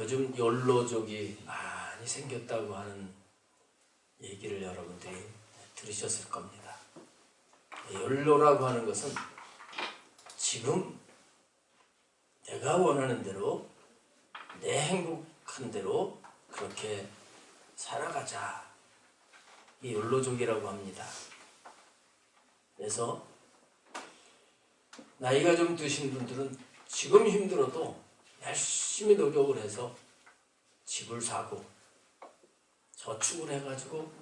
요즘 욜로족이 많이 생겼다고 하는 얘기를 여러분들이 들으셨을 겁니다. 욜로라고 하는 것은 지금 내가 원하는 대로 내 행복한 대로 그렇게 살아가자. 이 욜로족이라고 합니다. 그래서 나이가 좀 드신 분들은 지금 힘들어도 열심히 노력을 해서 집을 사고 저축을 해가지고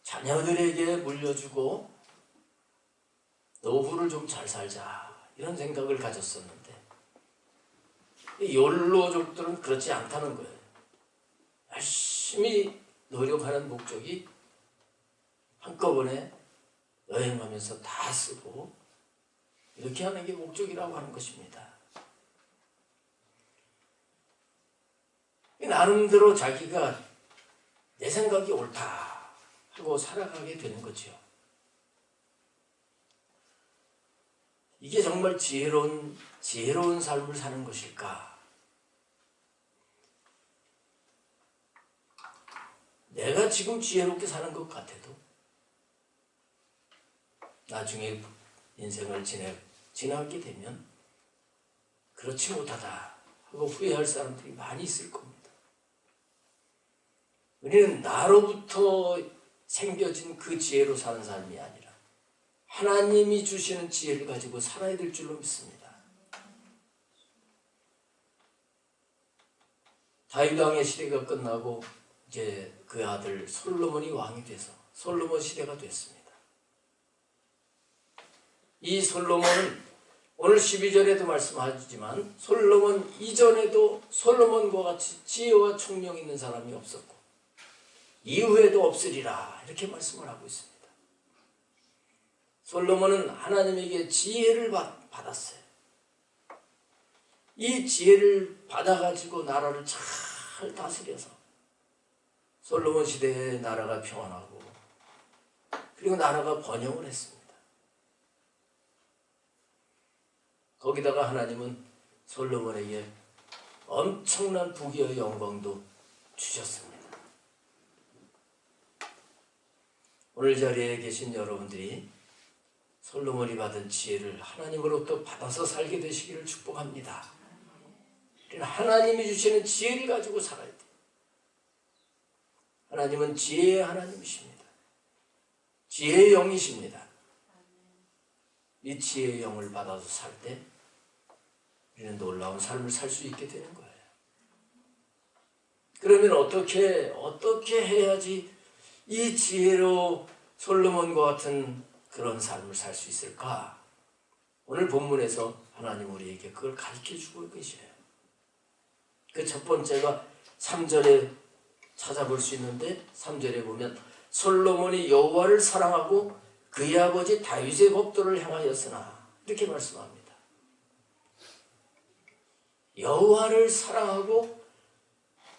자녀들에게 물려주고 노후를 좀 잘 살자 이런 생각을 가졌었는데 이 욜로족들은 그렇지 않다는 거예요. 열심히 노력하는 목적이 한꺼번에 여행하면서 다 쓰고 이렇게 하는 게 목적이라고 하는 것입니다. 나름대로 자기가 내 생각이 옳다 하고 살아가게 되는 거죠. 이게 정말 지혜로운 삶을 사는 것일까? 내가 지금 지혜롭게 사는 것 같아도 나중에 인생을 지나게 되면 그렇지 못하다 하고 후회할 사람들이 많이 있을 겁니다. 우리는 나로부터 생겨진 그 지혜로 사는 삶이 아니라 하나님이 주시는 지혜를 가지고 살아야 될 줄로 믿습니다. 다윗 왕의 시대가 끝나고 이제 그 아들 솔로몬이 왕이 돼서 솔로몬 시대가 됐습니다. 이 솔로몬은 오늘 12절에도 말씀하지만 솔로몬 이전에도 솔로몬과 같이 지혜와 총명이 있는 사람이 없었고 이후에도 없으리라 이렇게 말씀을 하고 있습니다. 솔로몬은 하나님에게 지혜를 받았어요. 이 지혜를 받아가지고 나라를 잘 다스려서 솔로몬 시대에 나라가 평안하고 그리고 나라가 번영을 했습니다. 거기다가 하나님은 솔로몬에게 엄청난 부귀와 영광도 주셨습니다. 오늘 자리에 계신 여러분들이 솔로몬이 받은 지혜를 하나님으로부터 받아서 살게 되시기를 축복합니다. 하나님이 주시는 지혜를 가지고 살아야 돼요. 하나님은 지혜의 하나님이십니다. 지혜의 영이십니다. 이 지혜의 영을 받아서 살 때 우리는 놀라운 삶을 살 수 있게 되는 거예요. 그러면 어떻게 해야지 이 지혜로 솔로몬과 같은 그런 삶을 살 수 있을까? 오늘 본문에서 하나님 우리에게 그걸 가르쳐주고 계셔요. 그 첫 번째가 3절에 찾아볼 수 있는데 3절에 보면 솔로몬이 여호와를 사랑하고 그의 아버지 다윗의 법도를 행하였으나 이렇게 말씀합니다. 여호와를 사랑하고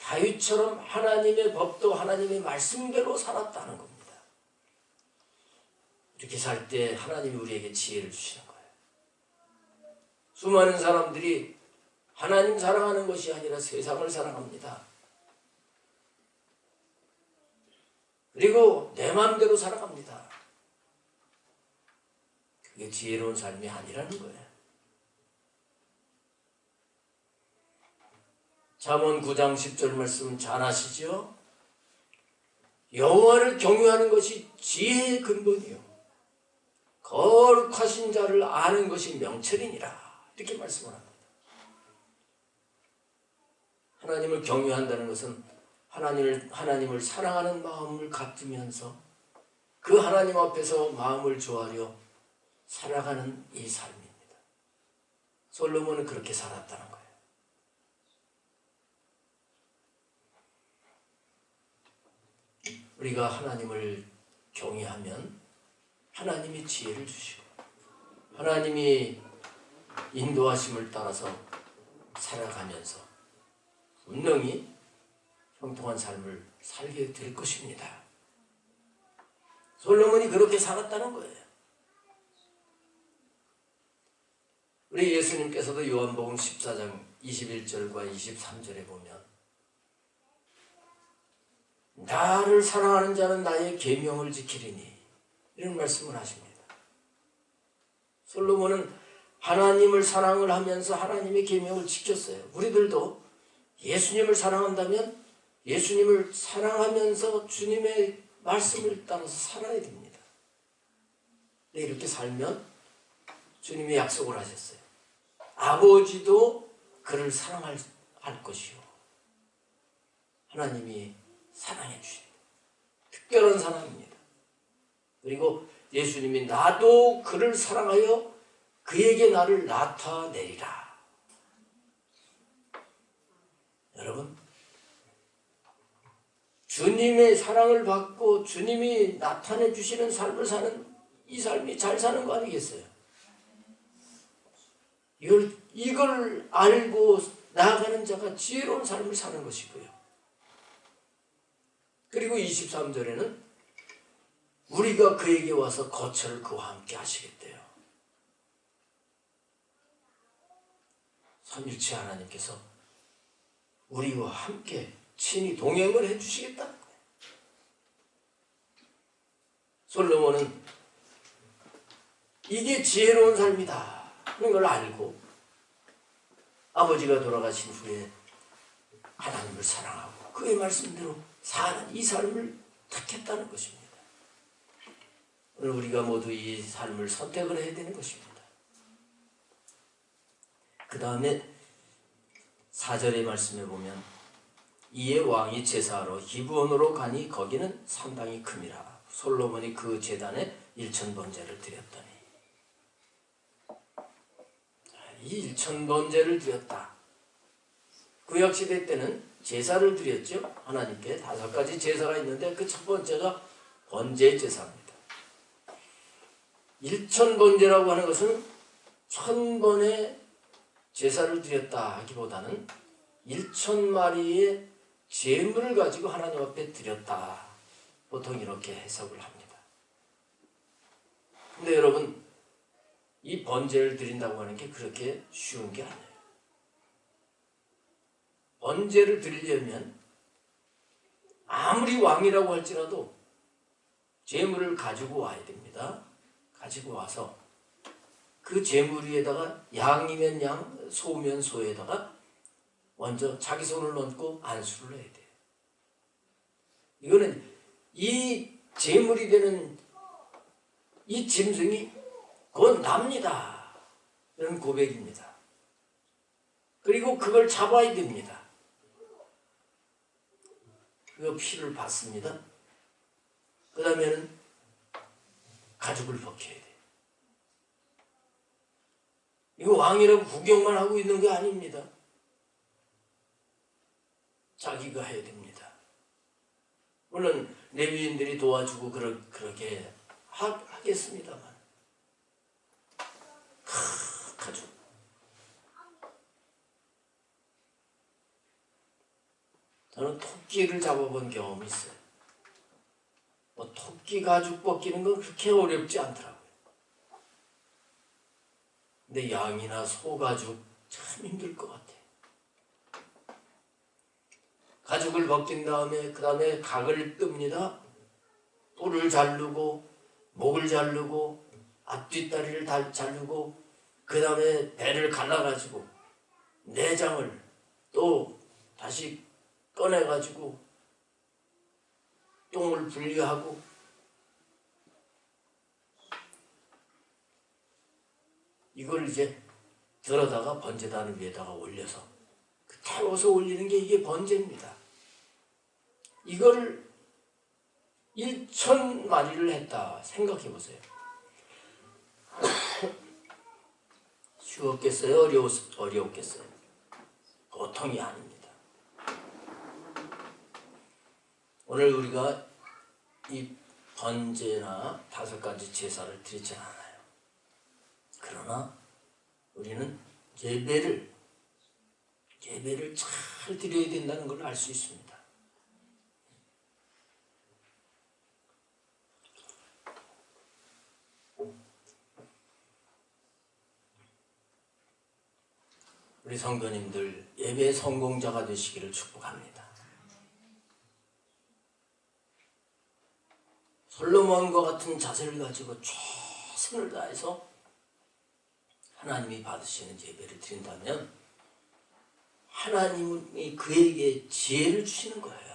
다윗처럼 하나님의 법도 하나님의 말씀대로 살았다는 겁니다. 이렇게 살 때 하나님이 우리에게 지혜를 주시는 거예요. 수많은 사람들이 하나님 사랑하는 것이 아니라 세상을 사랑합니다. 그리고 내 마음대로 살아갑니다. 그게 지혜로운 삶이 아니라는 거예요. 잠언 9장 10절 말씀 잘 아시죠? 여호와를 경유하는 것이 지혜의 근본이요 거룩하신 자를 아는 것이 명철이니라 이렇게 말씀을 합니다. 하나님을 경유한다는 것은 하나님을 사랑하는 마음을 갖으면서 그 하나님 앞에서 마음을 조아려 살아가는 이 삶입니다. 솔로몬은 그렇게 살았다는 거예요. 우리가 하나님을 경외하면 하나님이 지혜를 주시고 하나님이 인도하심을 따라서 살아가면서 분명히 형통한 삶을 살게 될 것입니다. 솔로몬이 그렇게 살았다는 거예요. 우리 예수님께서도 요한복음 14장 21절과 23절에 보면 나를 사랑하는 자는 나의 계명을 지키리니 이런 말씀을 하십니다. 솔로몬은 하나님을 사랑을 하면서 하나님의 계명을 지켰어요. 우리들도 예수님을 사랑한다면 예수님을 사랑하면서 주님의 말씀을 따라서 살아야 됩니다. 네, 이렇게 살면 주님이 약속을 하셨어요. 아버지도 그를 사랑할 것이요. 하나님이 사랑해 주신 특별한 사랑입니다. 그리고 예수님이 나도 그를 사랑하여 그에게 나를 나타내리라. 여러분, 주님의 사랑을 받고 주님이 나타내 주시는 삶을 사는 이 삶이 잘 사는 거 아니겠어요? 이걸 알고 나아가는 자가 지혜로운 삶을 사는 것이고요. 그리고 23절에는 우리가 그에게 와서 거처를 그와 함께 하시겠대요. 삼위일체 하나님께서 우리와 함께 친히 동행을 해주시겠다는 거예요. 솔로몬은 이게 지혜로운 삶이다 하는 걸 알고 아버지가 돌아가신 후에 하나님을 사랑하고 그의 말씀대로 사는 이 삶을 택했다는 것입니다. 오늘 우리가 모두 이 삶을 선택을 해야 되는 것입니다. 그 다음에 4절의 말씀에 보면 이에 왕이 제사하러 기브온으로 가니 거기는 상당히 큼이라. 솔로몬이 그 제단에 1000번제를 드렸더니 이 1000번제를 드렸다. 구약시대 때는 제사를 드렸죠. 하나님께 5가지 제사가 있는데 그 첫 번째가 번제 제사입니다. 1000번제라고 하는 것은 1000번의 제사를 드렸다 하기보다는 1000마리의 제물을 가지고 하나님 앞에 드렸다. 보통 이렇게 해석을 합니다. 근데 여러분, 이 번제를 드린다고 하는 게 그렇게 쉬운 게 아니에요. 번제를 드리려면 아무리 왕이라고 할지라도 제물을 가지고 와야 됩니다. 가지고 와서 그 제물 위에다가 양이면 양, 소면 소에다가 먼저 자기 손을 얹고 안수를 해야 돼요. 이거는 이 제물이 되는 이 짐승이 곧 납니다. 이런 고백입니다. 그리고 그걸 잡아야 됩니다. 그 피를 받습니다. 그 다음에는 가죽을 벗겨야 돼요. 이거 왕이라고 구경만 하고 있는 게 아닙니다. 자기가 해야 됩니다. 물론 레위인들이 도와주고 그렇게 하겠습니다만 가죽. 저는 토끼를 잡아본 경험이 있어요. 토끼 가죽 벗기는 건 그렇게 어렵지 않더라고요. 근데 양이나 소 가죽 참 힘들 것 같아요. 가죽을 벗긴 다음에 그 다음에 각을 뜹니다. 뿔을 자르고 목을 자르고 앞뒷다리를 자르고 그 다음에 배를 갈라가지고 내장을 또 다시 꺼내가지고 똥을 분리하고 이걸 이제 들어다가 번제단 위에다가 올려서 태워서 올리는 게 이게 번제입니다. 이걸 1000마리를 했다 생각해 보세요. 쉬웠겠어요? 어려웠겠어요? 보통이 아닙니다. 오늘 우리가 이 번제나 5가지 제사를 드리지 않아요. 그러나 우리는 예배를 잘 드려야 된다는 걸 알 수 있습니다. 우리 성도님들 예배 성공자가 되시기를 축복합니다. 솔로몬과 같은 자세를 가지고 최선을 다해서 하나님이 받으시는 예배를 드린다면 하나님이 그에게 지혜를 주시는 거예요.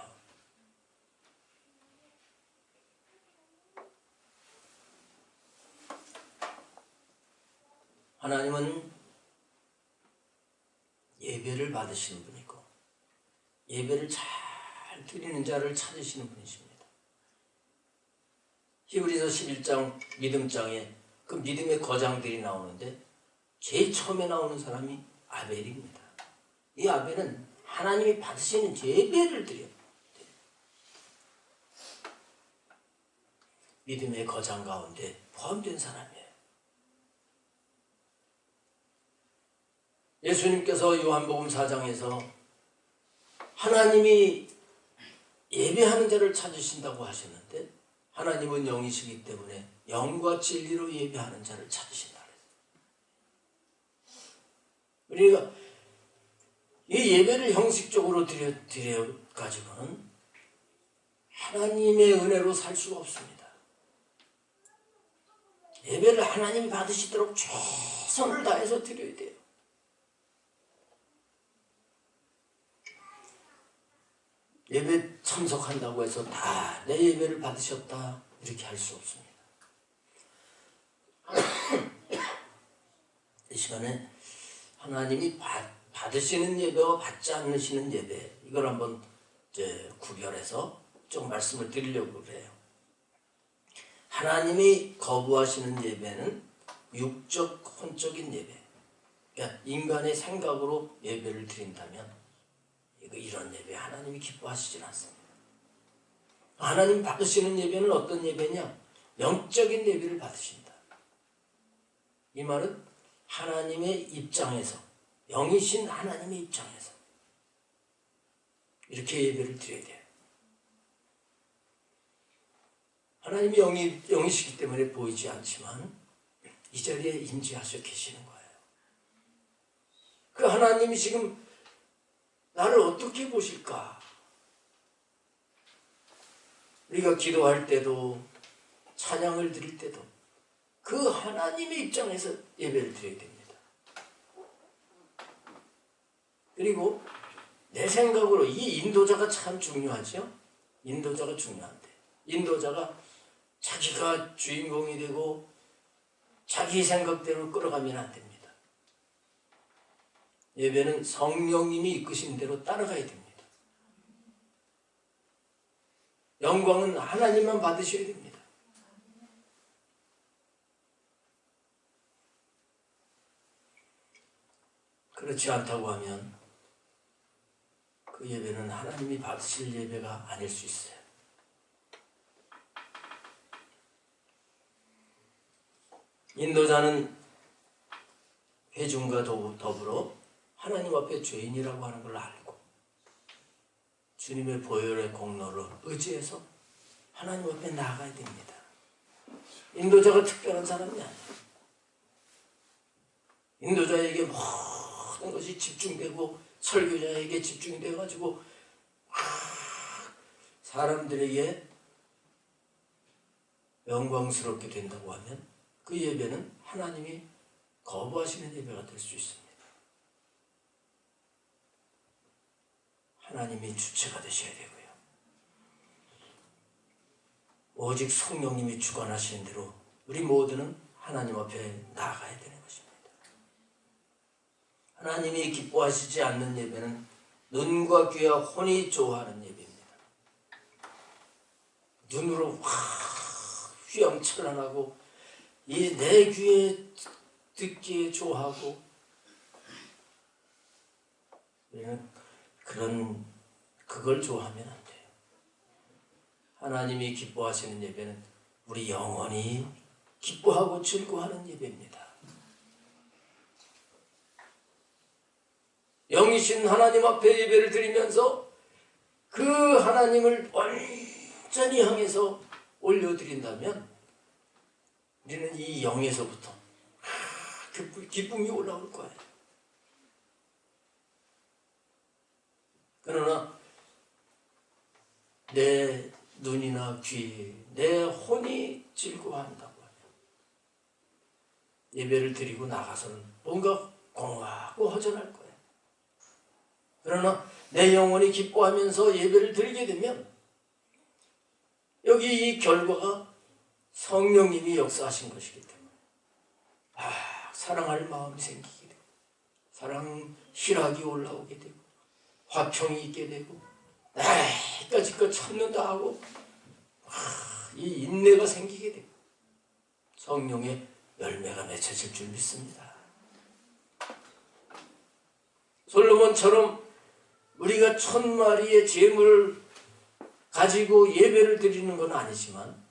하나님은 예배를 받으시는 분이고 예배를 잘 드리는 자를 찾으시는 분이십니다. 히브리서 11장 믿음장에 그 믿음의 거장들이 나오는데 제일 처음에 나오는 사람이 아벨입니다. 이 아벨은 하나님이 받으시는 예배를 드려요. 믿음의 거장 가운데 포함된 사람이에요. 예수님께서 요한복음 4장에서 하나님이 예배하는 자를 찾으신다고 하셨는데 하나님은 영이시기 때문에 영과 진리로 예배하는 자를 찾으신다. 우리가 이 예배를 형식적으로 드려가지고는 하나님의 은혜로 살 수가 없습니다. 예배를 하나님이 받으시도록 최선을 다해서 드려야 돼요. 예배 참석한다고 해서 다 내 예배를 받으셨다 이렇게 할 수 없습니다. 이 시간에 하나님이 받으시는 예배와 받지 않으시는 예배 이걸 한번 이제 구별해서 좀 말씀을 드리려고 그래요. 하나님이 거부하시는 예배는 육적 혼적인 예배, 그러니까 인간의 생각으로 예배를 드린다면 이런 예배 하나님이 기뻐하시진 않습니다. 하나님 받으시는 예배는 어떤 예배냐? 영적인 예배를 받으신다. 이 말은 하나님의 입장에서, 영이신 하나님의 입장에서 이렇게 예배를 드려야 돼요. 하나님이 영이시기 때문에 보이지 않지만 이 자리에 임재하셔 계시는 거예요. 그 하나님이 지금 나를 어떻게 보실까? 우리가 기도할 때도 찬양을 드릴 때도 그 하나님의 입장에서 예배를 드려야 됩니다. 그리고 내 생각으로 이 인도자가 참 중요하죠? 인도자가 중요한데 인도자가 자기가 주인공이 되고 자기 생각대로 끌어가면 안 됩니다. 예배는 성령님이 이끄신 대로 따라가야 됩니다. 영광은 하나님만 받으셔야 됩니다. 그렇지 않다고 하면 그 예배는 하나님이 받으실 예배가 아닐 수 있어요. 인도자는 회중과 더불어 하나님 앞에 죄인이라고 하는 걸 알고 주님의 보혈의 공로를 의지해서 하나님 앞에 나아가야 됩니다. 인도자가 특별한 사람이 아니에요. 인도자에게 모든 것이 집중되고 설교자에게 집중이 돼가지고 사람들에게 영광스럽게 된다고 하면 그 예배는 하나님이 거부하시는 예배가 될 수 있습니다. 하나님이 주체가 되셔야 되고요. 오직 성령님이 주관하시는 대로 우리 모두는 하나님 앞에 나아가야 되는 것입니다. 하나님이 기뻐하시지 않는 예배는 눈과 귀와 혼이 좋아하는 예배입니다. 눈으로 휘황찬란하고 이 내 귀에 듣기에 좋아하고 우리는 그걸 좋아하면 안 돼요. 하나님이 기뻐하시는 예배는 우리 영혼이 기뻐하고 즐거워하는 예배입니다. 영이신 하나님 앞에 예배를 드리면서 그 하나님을 완전히 향해서 올려드린다면 우리는 이 영에서부터 기쁨이 올라올 거예요. 그러나 내 눈이나 귀, 내 혼이 즐거워한다고 하면 예배를 드리고 나가서는 뭔가 공허하고 허전할 거예요. 그러나 내 영혼이 기뻐하면서 예배를 드리게 되면 여기 이 결과가 성령님이 역사하신 것이기 때문에 사랑할 마음이 생기게 되고 사랑 희락이 올라오게 되고 화평이 있게 되고 까짓것 참는다 하고 이 인내가 생기게 되고 성령의 열매가 맺혀질 줄 믿습니다. 솔로몬처럼 우리가 1000마리의 제물을 가지고 예배를 드리는 건 아니지만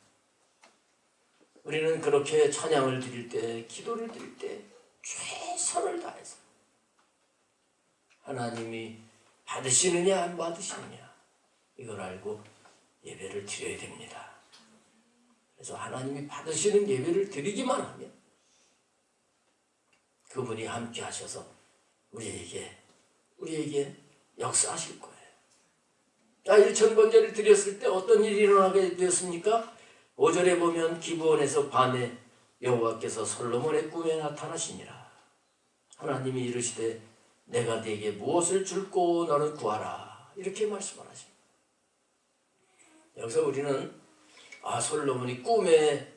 우리는 그렇게 찬양을 드릴 때, 기도를 드릴 때 최선을 다해서 하나님이 받으시느냐 안 받으시느냐 이걸 알고 예배를 드려야 됩니다. 그래서 하나님이 받으시는 예배를 드리기만 하면 그분이 함께 하셔서 우리에게 역사하실 거예요. 1000번제를 드렸을 때 어떤 일이 일어나게 되었습니까? 5절에 보면 기브온에서 밤에 여호와께서 솔로몬의 꿈에 나타나시니라. 하나님이 이르시되 내가 네게 무엇을 줄꼬 너는 구하라. 이렇게 말씀을 하십니다. 여기서 우리는 솔로몬이 꿈에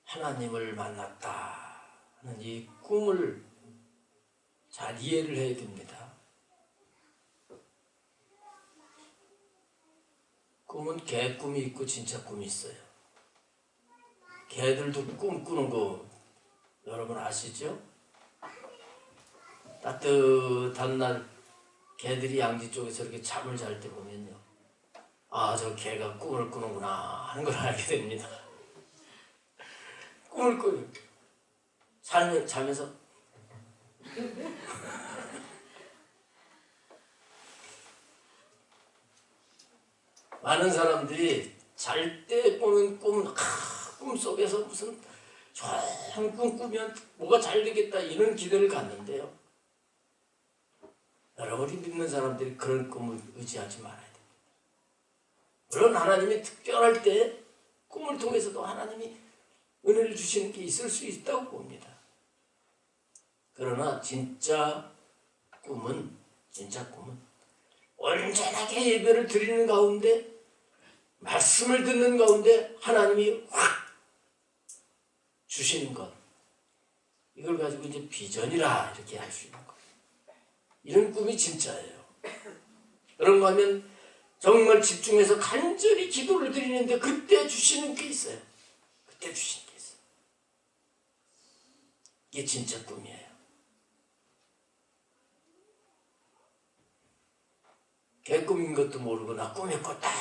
하나님을 만났다 하는 이 꿈을 잘 이해를 해야 됩니다. 꿈은 개 꿈이 있고 진짜 꿈이 있어요. 개들도 꿈 꾸는 거 여러분 아시죠? 따뜻한 날 개들이 양지 쪽에서 이렇게 잠을 잘 때 보면요, 저 개가 꿈을 꾸는구나 하는 걸 알게 됩니다. 꿈을 꿔요. 자면서 많은 사람들이 잘 때 꾸는 꿈 속에서 무슨 좋은 꿈 꾸면 뭐가 잘 되겠다 이런 기대를 갖는데요. 여러분이 믿는 사람들이 그런 꿈을 의지하지 말아야 됩니다. 물론 하나님이 특별할 때 꿈을 통해서도 하나님이 은혜를 주시는 게 있을 수 있다고 봅니다. 그러나 진짜 꿈은 온전하게 예배를 드리는 가운데 말씀을 듣는 가운데 하나님이 확 주시는 것, 이걸 가지고 이제 비전이라 이렇게 할 수 있는 것. 이런 꿈이 진짜예요. 그런가 하면 정말 집중해서 간절히 기도를 드리는데 그때 주시는 게 있어요. 그때 주시는 게 있어요. 이게 진짜 꿈이에요. 개꿈인 것도 모르고 나 꿈에 꿨다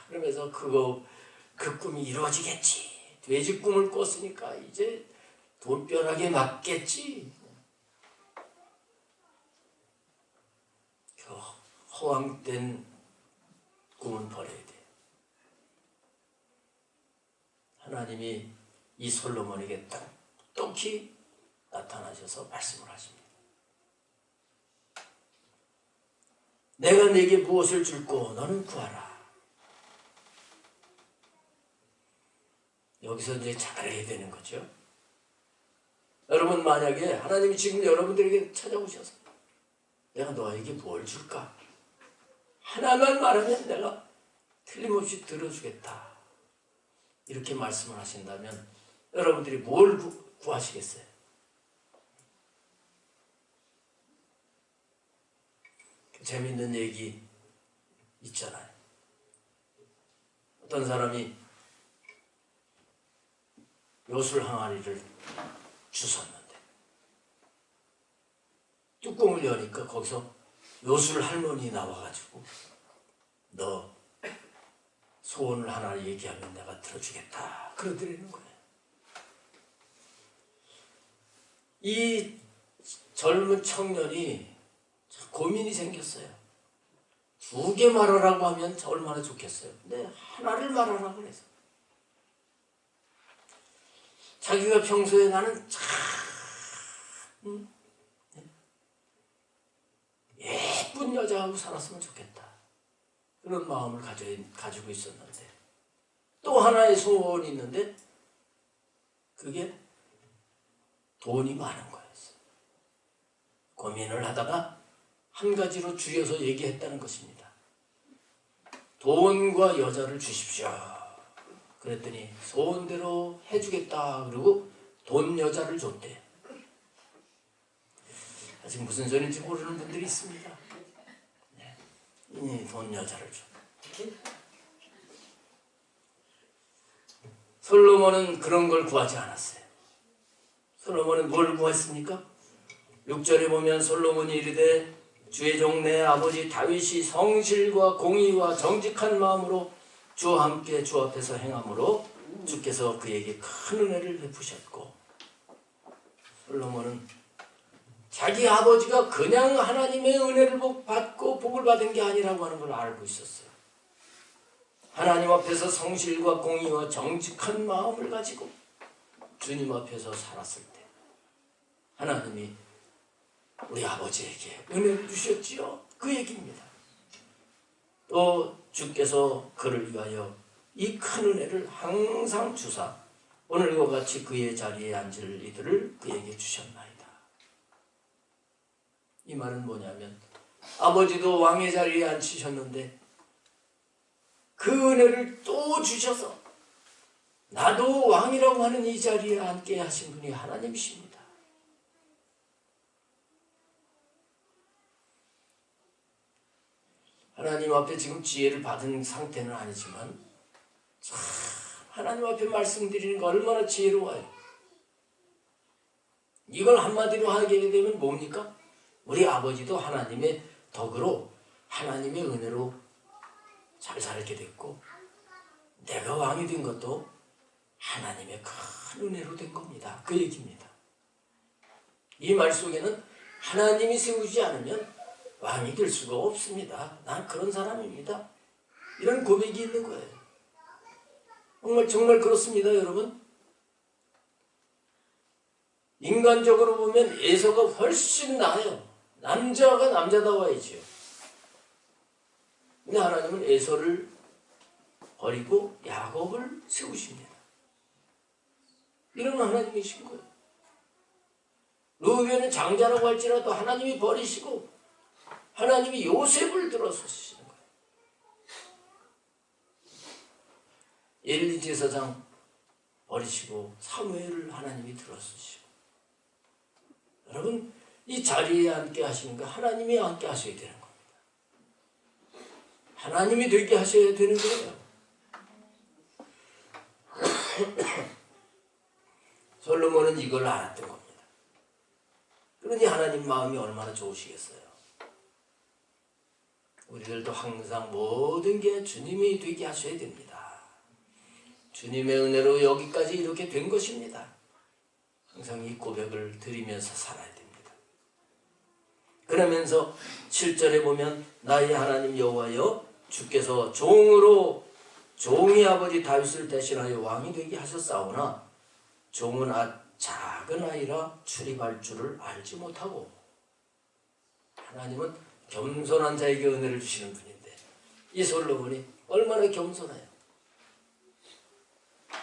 그러면서 그 꿈이 이루어지겠지. 돼지 꿈을 꿨으니까 이제 돈벼락에 맞겠지. 그 허황된 꿈은 버려야 돼. 하나님이 이 솔로몬에게 똑똑히 나타나셔서 말씀을 하십니다. 내가 네게 무엇을 줄꼬 너는 구하라. 여기서 이제 잘해야 되는 거죠. 여러분, 만약에 하나님이 지금 여러분들에게 찾아오셔서 내가 너에게 뭘 줄까? 하나만 말하면 내가 틀림없이 들어주겠다. 이렇게 말씀을 하신다면 여러분들이 뭘 구하시겠어요? 재밌는 얘기 있잖아요. 어떤 사람이 요술 항아리를 주웠는데 뚜껑을 여니까 거기서 요술 할머니 나와가지고 너 소원을 하나 얘기하면 내가 들어주겠다 그러더라는 거예요. 이 젊은 청년이 고민이 생겼어요. 2개 말하라고 하면 얼마나 좋겠어요. 근데 하나를 말하라고 그래서 자기가 평소에 나는 참 예쁜 여자 여자하고 살았으면 좋겠다. 그런 마음을 가지고 있었는데 또 하나의 소원이 있는데 그게 돈이 많은 거였어요. 고민을 하다가 한 가지로 줄여서 얘기했다는 것입니다. 돈과 여자를 주십시오. 그랬더니 소원대로 해주겠다. 그리고 돈 여자를 줬대. 아직 무슨 소리인지 모르는 분들이 있습니다. 네. 돈 여자를 줘. 솔로몬은 그런 걸 구하지 않았어요. 솔로몬은 뭘 구했습니까? 6절에 보면 솔로몬이 이르되 주의 종 내 아버지 다윗이 성실과 공의와 정직한 마음으로 주와 함께 주 앞에서 행함으로 주께서 그에게 큰 은혜를 베푸셨고, 솔로몬은 자기 아버지가 그냥 하나님의 은혜를 받고 복을 받은 게 아니라고 하는 걸 알고 있었어요. 하나님 앞에서 성실과 공의와 정직한 마음을 가지고 주님 앞에서 살았을 때 하나님이 우리 아버지에게 은혜를 주셨지요. 그 얘기입니다. 또 주께서 그를 위하여 이 큰 은혜를 항상 주사 오늘과 같이 그의 자리에 앉을 이들을 그에게 주셨나이다. 이 말은 뭐냐면 아버지도 왕의 자리에 앉히셨는데 그 은혜를 또 주셔서 나도 왕이라고 하는 이 자리에 앉게 하신 분이 하나님이십니다. 하나님 앞에 지금 지혜를 받은 상태는 아니지만 참 하나님 앞에 말씀드리는 거 얼마나 지혜로워요. 이걸 한마디로 하게 되면 뭡니까? 우리 아버지도 하나님의 덕으로 하나님의 은혜로 잘 살게 됐고 내가 왕이 된 것도 하나님의 큰 은혜로 된 겁니다. 그 얘기입니다. 이 말 속에는 하나님이 세우지 않으면 왕이 될 수가 없습니다. 난 그런 사람입니다. 이런 고백이 있는 거예요. 정말 그렇습니다, 여러분. 인간적으로 보면 에서가 훨씬 나아요. 남자가 남자다워야지요. 근데 하나님은 에서를 버리고 야곱을 세우십니다. 이런 하나님이신 거예요. 루벤은 장자라고 할지라도 하나님이 버리시고 하나님이 요셉을 들어서 쓰시는 거예요. 엘리 제사장 버리시고 사무엘을 하나님이 들어 쓰시고. 여러분 이 자리에 앉게 하시는 거 하나님이 앉게 하셔야 되는 겁니다. 하나님이 되게 하셔야 되는 거예요. 솔로몬은 이걸 알았던 겁니다. 그러니 하나님 마음이 얼마나 좋으시겠어요. 우리들도 항상 모든 게 주님이 되게 하셔야 됩니다. 주님의 은혜로 여기까지 이렇게 된 것입니다. 항상 이 고백을 드리면서 살아야 됩니다. 그러면서 7절에 보면 나의 하나님 여호와여 주께서 종으로 종의 아버지 다윗을 대신하여 왕이 되게 하셨사오나 종은 작은 아이라 출입할 줄을 알지 못하고. 하나님은 겸손한 자에게 은혜를 주시는 분인데 이 솔로몬이 얼마나 겸손해요.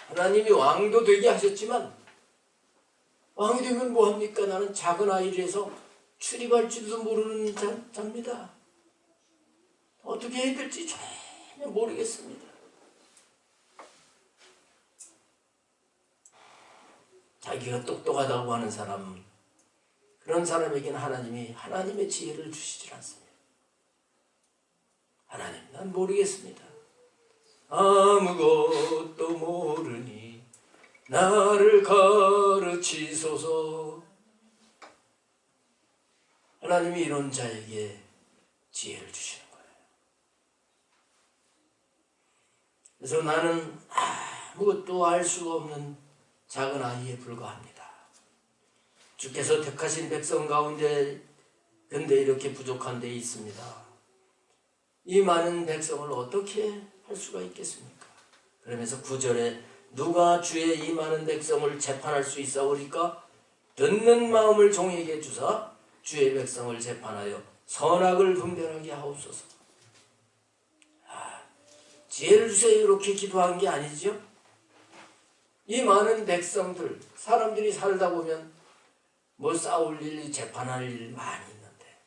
하나님이 왕도 되게 하셨지만 왕이 되면 뭐합니까? 나는 작은 아이라서 출입할 줄도 모르는 자입니다. 어떻게 해야 될지 전혀 모르겠습니다. 자기가 똑똑하다고 하는 사람, 그런 사람에게는 하나님이 하나님의 지혜를 주시질 않습니다. 하나님, 난 모르겠습니다. 아무것도 모르니 나를 가르치소서. 하나님이 이런 자에게 지혜를 주시는 거예요. 그래서 나는 아무것도 알 수가 없는 작은 아이에 불과합니다. 주께서 택하신 백성 가운데 근데 이렇게 부족한 데 있습니다. 이 많은 백성을 어떻게 할 수가 있겠습니까? 그러면서 9절에 누가 주의 이 많은 백성을 재판할 수 있사오리까? 듣는 마음을 종에게 주사 주의 백성을 재판하여 선악을 분별하게 하옵소서. 지혜를 주세요 이렇게 기도한 게 아니죠. 이 많은 백성들, 사람들이 살다 보면 뭐 싸울 일, 재판할 일 많이 있는데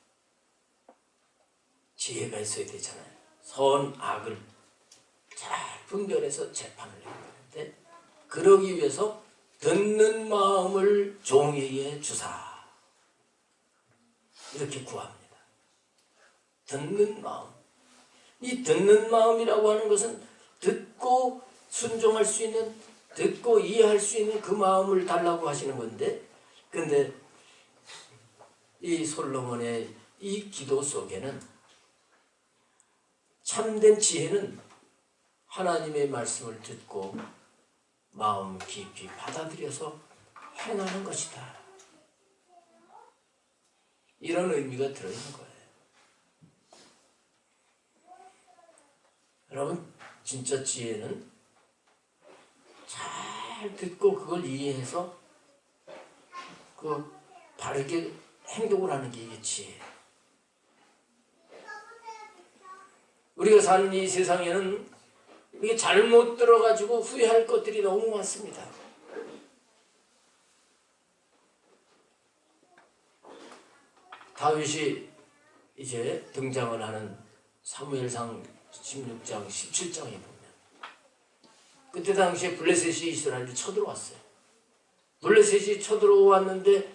지혜가 있어야 되잖아요. 선악을 잘 분별해서 재판을 해야 되는데 그러기 위해서 듣는 마음을 종에게 주사. 이렇게 구합니다. 듣는 마음. 이 듣는 마음이라고 하는 것은 듣고 순종할 수 있는, 듣고 이해할 수 있는 그 마음을 달라고 하시는 건데, 근데 이 솔로몬의 이 기도 속에는 참된 지혜는 하나님의 말씀을 듣고 마음 깊이 받아들여서 행하는 것이다. 이런 의미가 들어있는 거예요. 여러분, 진짜 지혜는 잘 듣고 그걸 이해해서 그 바르게 행동을 하는 게 이게 지혜예요. 우리가 사는 이 세상에는 이게 잘못 들어가지고 후회할 것들이 너무 많습니다. 다윗이 이제 등장을 하는 사무엘상 16장, 17장에 보면 그때 당시에 블레셋이 이스라엘을 쳐들어왔어요. 블레셋이 쳐들어왔는데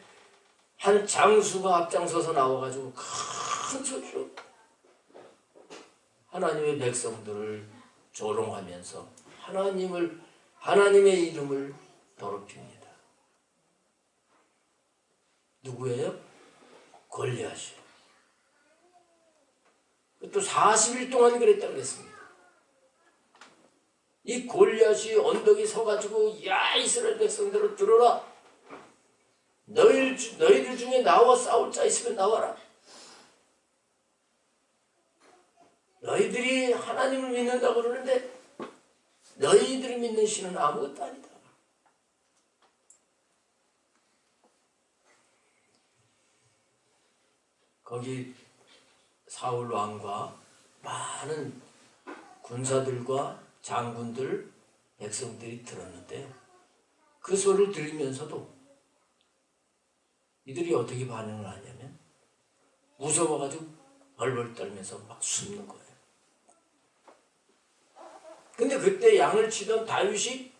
한 장수가 앞장서서 나와가지고 큰 소리로 하나님의 백성들을 조롱하면서 하나님의 이름을 더럽힙니다. 누구예요? 골리앗이요. 또 40일 동안 그랬다 그랬습니다. 이 골리앗이 언덕에 서가지고 야 이스라엘 백성들을 들어라. 너희들 중에 나와 싸울 자 있으면 나와라. 너희들이 하나님을 믿는다고 그러는데 너희들이 믿는 신은 아무것도 아니다. 거기 사울 왕과 많은 군사들과 장군들, 백성들이 들었는데요. 그 소리를 들으면서도 이들이 어떻게 반응을 하냐면 무서워가지고 벌벌 떨면서 막 숨는 거예요. 근데 그때 양을 치던 다윗이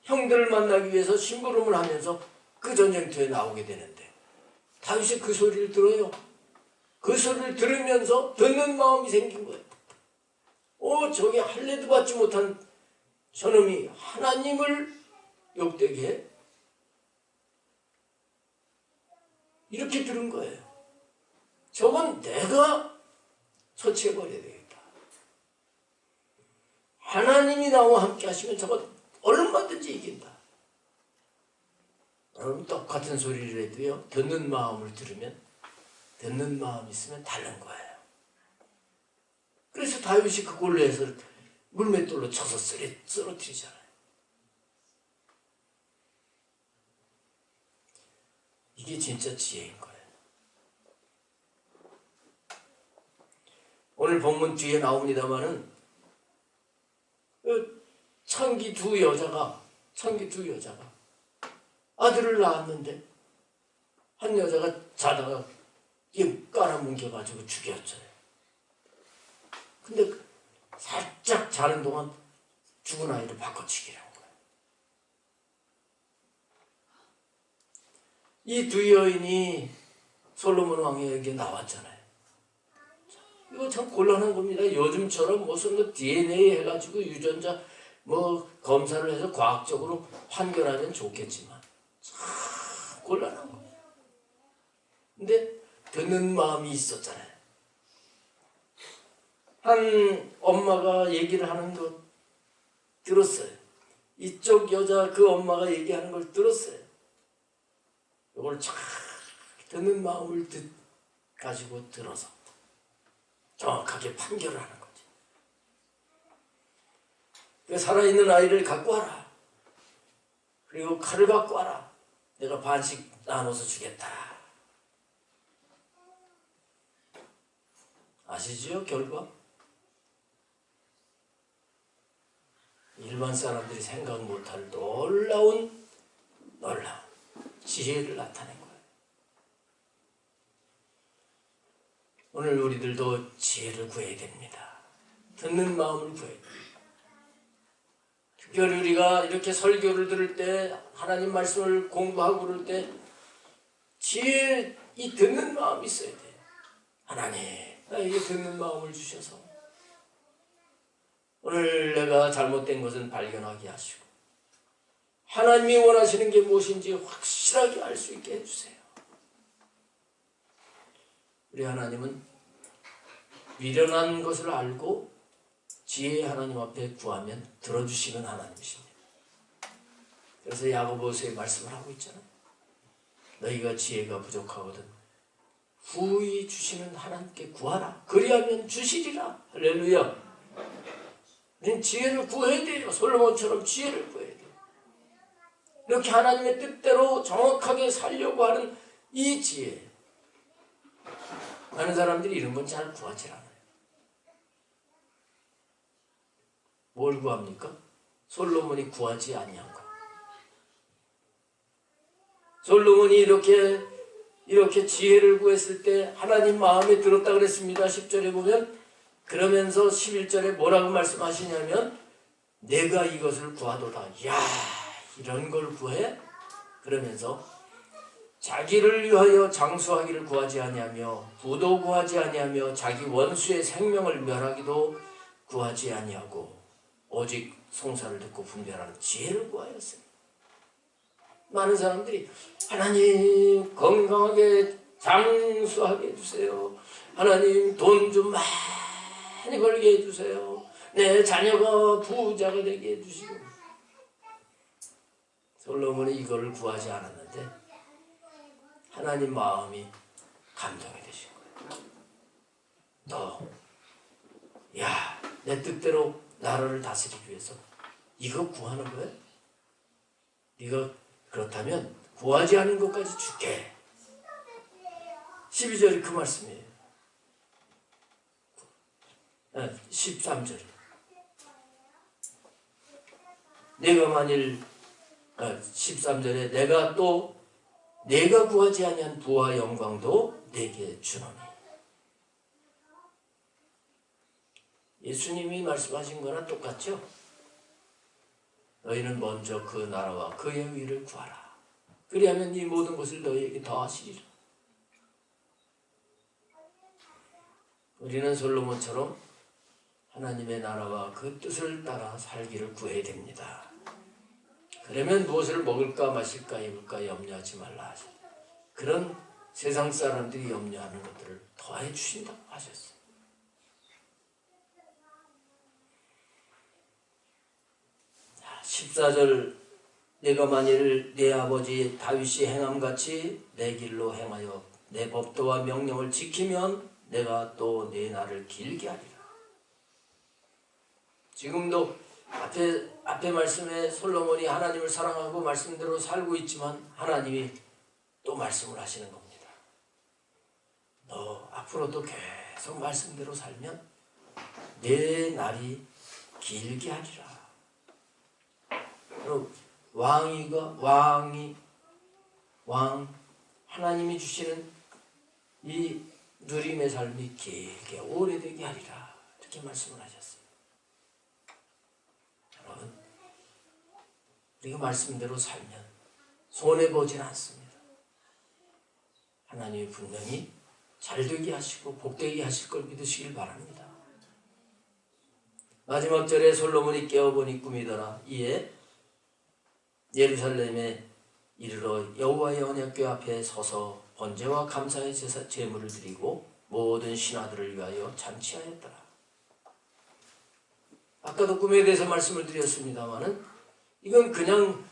형들을 만나기 위해서 심부름을 하면서 그 전쟁터에 나오게 되는데 다윗이 그 소리를 들어요. 그 소리를 들으면서 듣는 마음이 생긴 거예요. 저게 할례도 받지 못한 저놈이 하나님을 욕되게 해? 이렇게 들은 거예요. 저건 내가 처치해버려야 되겠다. 하나님이 나와 함께 하시면 저건 얼마든지 이긴다. 여러분 똑같은 소리를 해도요. 듣는 마음을 들으면 듣는 마음이 있으면 다른 거예요. 그래서 다윗이 그 골리앗을 물맷돌로 쳐서 쓰러뜨리잖아요. 이게 진짜 지혜인 거예요. 오늘 본문 뒤에 나옵니다마는 청기 두 여자가 아들을 낳았는데 한 여자가 자다가 깔아뭉개가지고 죽였어요. 근데 살짝 자는 동안 죽은 아이를 바꿔치기를 한 거예요. 이 두 여인이 솔로몬 왕에게 나왔잖아요. 이거 참 곤란한 겁니다. 요즘처럼 무슨 DNA 해가지고 유전자 검사를 해서 과학적으로 판결하면 좋겠지만 참 곤란한 거예요. 근데 듣는 마음이 있었잖아요. 한 엄마가 얘기를 하는 거 들었어요. 이쪽 여자 그 엄마가 얘기하는 걸 들었어요. 이걸 참 듣는 마음을 가지고 들어서 정확하게 판결을 하는 거지. 살아있는 아이를 갖고 와라. 그리고 칼을 갖고 와라. 내가 반씩 나눠서 주겠다. 아시지요? 결과? 일반 사람들이 생각 못할 놀라운 지혜를 나타낸 거예요. 오늘 우리들도 지혜를 구해야 됩니다. 듣는 마음을 구해야 됩니다. 특별히 우리가 이렇게 설교를 들을 때, 하나님 말씀을 공부하고 그럴 때 지혜, 이 듣는 마음이 있어야 돼요. 하나님, 나에게 듣는 마음을 주셔서 오늘 내가 잘못된 것은 발견하게 하시고 하나님이 원하시는 게 무엇인지 확실하게 알 수 있게 해주세요. 우리 하나님은 미련한 것을 알고 지혜의 하나님 앞에 구하면 들어주시는 하나님이십니다. 그래서 야고보서의 말씀을 하고 있잖아요. 너희가 지혜가 부족하거든 후히 주시는 하나님께 구하라. 그리하면 주시리라. 할렐루야. 우리는 지혜를 구해야 돼요. 솔로몬처럼 지혜를 구해야 돼요. 이렇게 하나님의 뜻대로 정확하게 살려고 하는 이 지혜. 많은 사람들이 이런 건 잘 구하지 않아요. 뭘 구합니까? 솔로몬이 구하지 아니한 것. 솔로몬이 이렇게 지혜를 구했을 때 하나님 마음에 들었다 그랬습니다. 10절에 보면 그러면서 11절에 뭐라고 말씀하시냐면 내가 이것을 구하도다. 야, 이런 걸 구해? 그러면서 자기를 위하여 장수하기를 구하지 아니하며 부도 구하지 아니하며 자기 원수의 생명을 멸하기도 구하지 아니하고 오직 송사를 듣고 분별하는 지혜를 구하였어요. 많은 사람들이 하나님 건강하게 장수하게 해주세요. 하나님 돈 좀 많이 벌게 해주세요. 내 자녀가 부자가 되게 해주시고. 솔로몬이 이거를 구하지 않았는데 하나님 마음이 감동이 되신 거예요. 내 뜻대로 나라를 다스리기 위해서 이거 구하는 거야? 네가 그렇다면 구하지 않은 것까지 줄게. 12절이 그 말씀이에요. 13절. 내가 만일 13절에 내가 구하지 아니한 부와 영광도 내게 주노니. 예수님이 말씀하신 거나 똑같죠? 너희는 먼저 그 나라와 그의 의를 구하라. 그리하면 이 모든 것을 너희에게 더하시리라. 우리는 솔로몬처럼 하나님의 나라와 그 뜻을 따라 살기를 구해야 됩니다. 그러면 무엇을 먹을까 마실까 입을까 염려하지 말라 하시고 그런 세상 사람들이 염려하는 것들을 더해 주신다고 하셨어요. 자, 14절 내가 만일 내 아버지 다윗이 행함같이 내 길로 행하여 내 법도와 명령을 지키면 내가 또 내 날을 길게 하리라. 지금도 앞에 말씀에 솔로몬이 하나님을 사랑하고 말씀대로 살고 있지만 하나님이 또 말씀을 하시는 겁니다. 너 앞으로도 계속 말씀대로 살면 내 날이 길게 하리라. 하나님이 주시는 이 누림의 삶이 길게 오래되게 하리라. 이렇게 말씀을 하셨어요. 여러분, 우리가 말씀대로 살면 손해보진 않습니다. 하나님이 분명히 잘되게 하시고 복되게 하실 걸 믿으시길 바랍니다. 마지막 절에 솔로몬이 깨어보니 꿈이더라. 이에 예루살렘에 이르러 여호와의 언약궤 앞에 서서 번제와 감사의 제물을 드리고 모든 신하들을 위하여 잔치하였더라. 아까도 꿈에 대해서 말씀을 드렸습니다마는 이건 그냥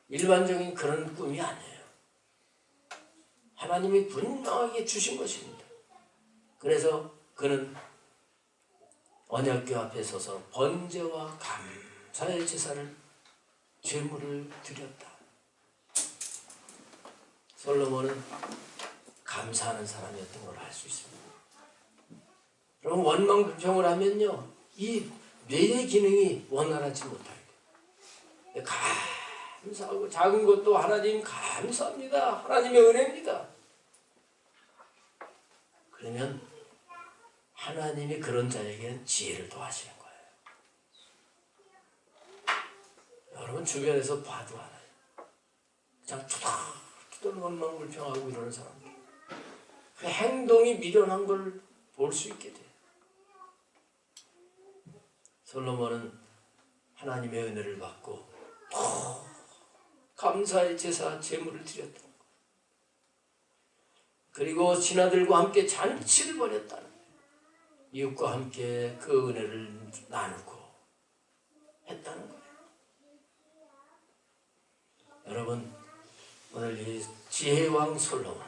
일반적인 그런 꿈이 아니에요. 하나님이 분명하게 주신 것입니다. 그래서 그는 언약궤 앞에 서서 번제와 감사의 제물을 드렸다. 솔로몬은 감사하는 사람이었던 걸 알 수 있습니다. 그럼 원망불평을 하면요, 이 뇌의 기능이 원활하지 못하게 돼요. 감사하고 작은 것도 하나님 감사합니다. 하나님의 은혜입니다. 그러면 하나님이 그런 자에게는 지혜를 더하시는 거예요. 여러분 주변에서 봐도 알아요. 그냥 투덜투덜 원망불평하고 이러는 사람들. 그 행동이 미련한 걸 볼 수 있게 돼요. 솔로몬은 하나님의 은혜를 받고 감사의 제사, 제물을 드렸던 것. 그리고 신하들과 함께 잔치를 벌였다는 거예요. 이웃과 함께 그 은혜를 나누고 했다는 거예요. 여러분, 오늘 이 지혜왕 솔로몬,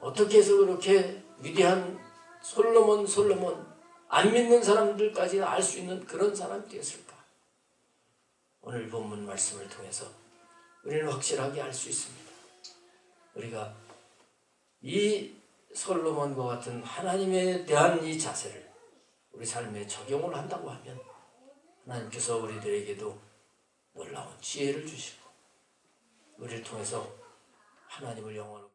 어떻게 해서 그렇게 위대한 솔로몬 안 믿는 사람들까지 알 수 있는 그런 사람이 되었을까? 오늘 본문 말씀을 통해서 우리는 확실하게 알 수 있습니다. 우리가 이 솔로몬과 같은 하나님에 대한 이 자세를 우리 삶에 적용을 한다고 하면 하나님께서 우리들에게도 놀라운 지혜를 주시고 우리를 통해서 하나님을 영원히